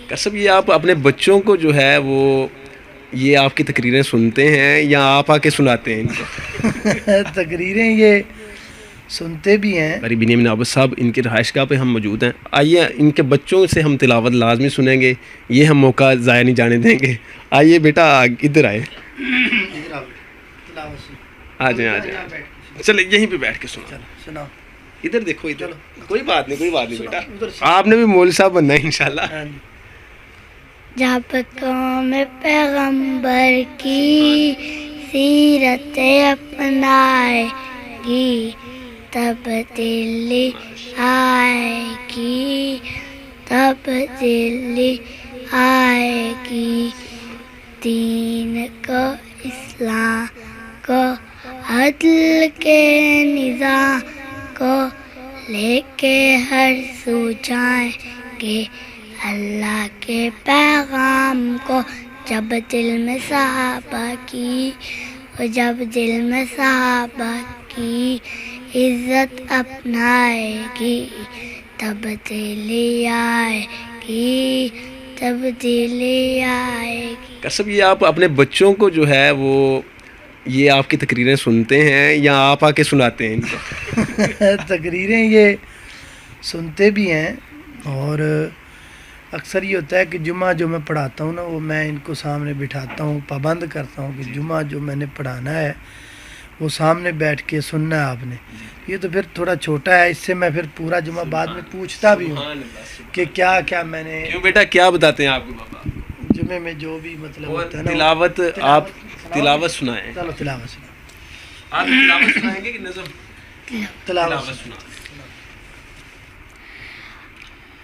کسب یہ آپ اپنے بچوں کو جو ہے وہ یہ آپ کی تقریریں سنتے ہیں یا آپ آ کے سناتے ہیں ان کو؟ تقریریں یہ سنتے بھی ہیں. قاری بنیامین عابد صاحب ان کی رہائش گاہ پہ ہم موجود ہیں. آئیے ان کے بچوں سے ہم تلاوت لازمی سنیں گے، یہ ہم موقع ضائع نہیں جانے دیں گے. آئیے بیٹا ادھر آئے، آ جائیں آ جائیں. چلے یہیں پہ بیٹھ کے سنا. ادھر دیکھو ادھر. کوئی بات نہیں کوئی بات نہیں بیٹا، آپ نے بھی مول صاحب بننا ہے انشاءاللہ. جب قوم پیغمبر کی سیرت اپنائے گی تبدیلی آئے گی، تبدیلی آئے گی. دین کو، اسلام کو، عدل کے نظام کو لے کے ہر سو جائیں گے اللہ کے پیغام کو. جب دل میں صحابہ کی، جب دل میں صحابہ کی عزت اپنائے گی تبدیلی آئے گی، تبدیلی آئے گی. کسب یہ آپ اپنے بچوں کو جو ہے وہ یہ آپ کی تقریریں سنتے ہیں یا آپ آ کے سناتے ہیں ان کو؟ تقریریں یہ سنتے بھی ہیں، اور اکثر یہ ہوتا ہے کہ جمعہ جو میں پڑھاتا ہوں نا وہ میں ان کو سامنے بٹھاتا ہوں، پابند کرتا ہوں کہ جمعہ جو میں نے پڑھانا ہے وہ سامنے بیٹھ کے سننا ہے آپ نے. یہ تو پھر تھوڑا چھوٹا ہے، اس سے میں پھر پورا جمعہ بعد میں پوچھتا بھی ہوں کہ کیا کیا میں نے. کیوں بیٹا کیا بتاتے ہیں آپ کو بابا؟ جمعے میں جو بھی مطلب ہوتا ہے نا تلاوت آپ تلاوت سنائیں. چلو تلاوت سنا. آپ تلاوت سنائیں گے کہ نظم؟ تلاوت سنا.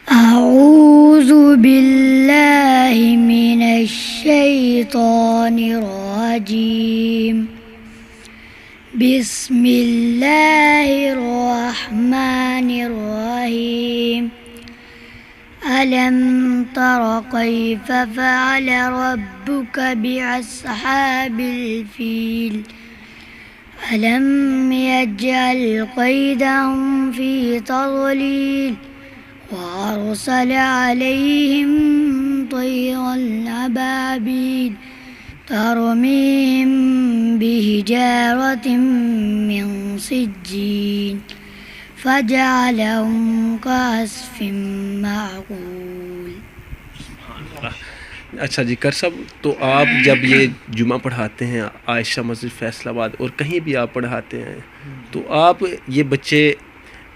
اعوذ باللہ من الشیطان الرجیم، بسم اللہ الرحمن الرحیم. ألم تر كيف فعل ربك بأصحاب الفيل ألم يجعل كيدهم في تضليل وأرسل عليهم طيرا أبابيل ترميهم بحجارة من سجيل فجعلهم كعصف معقول. اچھا جی کر صاحب، تو آپ جب یہ جمعہ پڑھاتے ہیں عائشہ مسجد فیصل آباد اور کہیں بھی آپ پڑھاتے ہیں تو آپ یہ بچے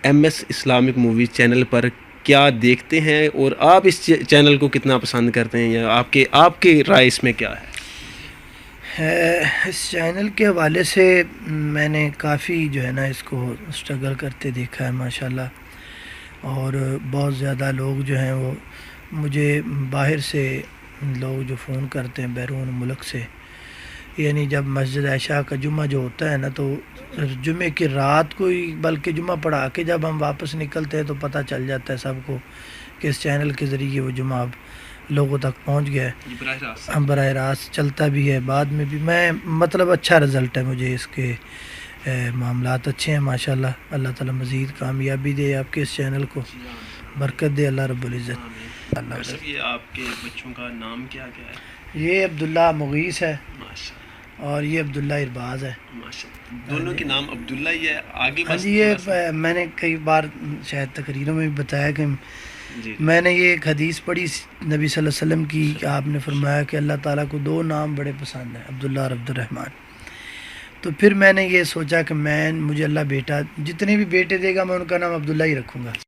M S Islamic movies channel پر کیا دیکھتے ہیں اور آپ اس چینل کو کتنا پسند کرتے ہیں، یا آپ کے رائے اس میں کیا ہے؟ اس چینل کے حوالے سے میں نے کافی جو ہے نا اس کو اسٹرگل کرتے دیکھا ہے ماشاءاللہ، اور بہت زیادہ لوگ جو ہیں وہ مجھے باہر سے لوگ جو فون کرتے ہیں بیرون ملک سے، یعنی جب مسجد عائشہ کا جمعہ جو ہوتا ہے نا تو جمعے کی رات کو ہی، بلکہ جمعہ پڑھا کے جب ہم واپس نکلتے ہیں تو پتہ چل جاتا ہے سب کو کہ اس چینل کے ذریعے وہ جمعہ اب لوگوں تک پہنچ گیا ہے. براہ راست چلتا بھی ہے، بعد میں بھی میں مطلب اچھا رزلٹ ہے مجھے اس کے، معاملات اچھے ہیں ماشاءاللہ. اللہ تعالیٰ مزید کامیابی دے آپ کے اس چینل کو، برکت دے اللہ رب العزت. یہ آپ کے بچوں کا نام کیا ہے؟ یہ عبداللہ مغیث ہے اور یہ عبداللہ ارباز ہے. دونوں کے نام عبداللہ ہی ہے آگے؟ ہاں جی، یہ میں نے کئی بار شاید تقریروں میں بھی بتایا کہ میں نے یہ ایک حدیث پڑھی نبی صلی اللہ علیہ وسلم کی، آپ نے فرمایا کہ اللہ تعالیٰ کو دو نام بڑے پسند ہیں، عبداللہ اور عبد الرحمن. تو پھر میں نے یہ سوچا کہ مجھے اللہ بیٹا جتنے بھی بیٹے دے گا میں ان کا نام عبداللہ ہی رکھوں گا.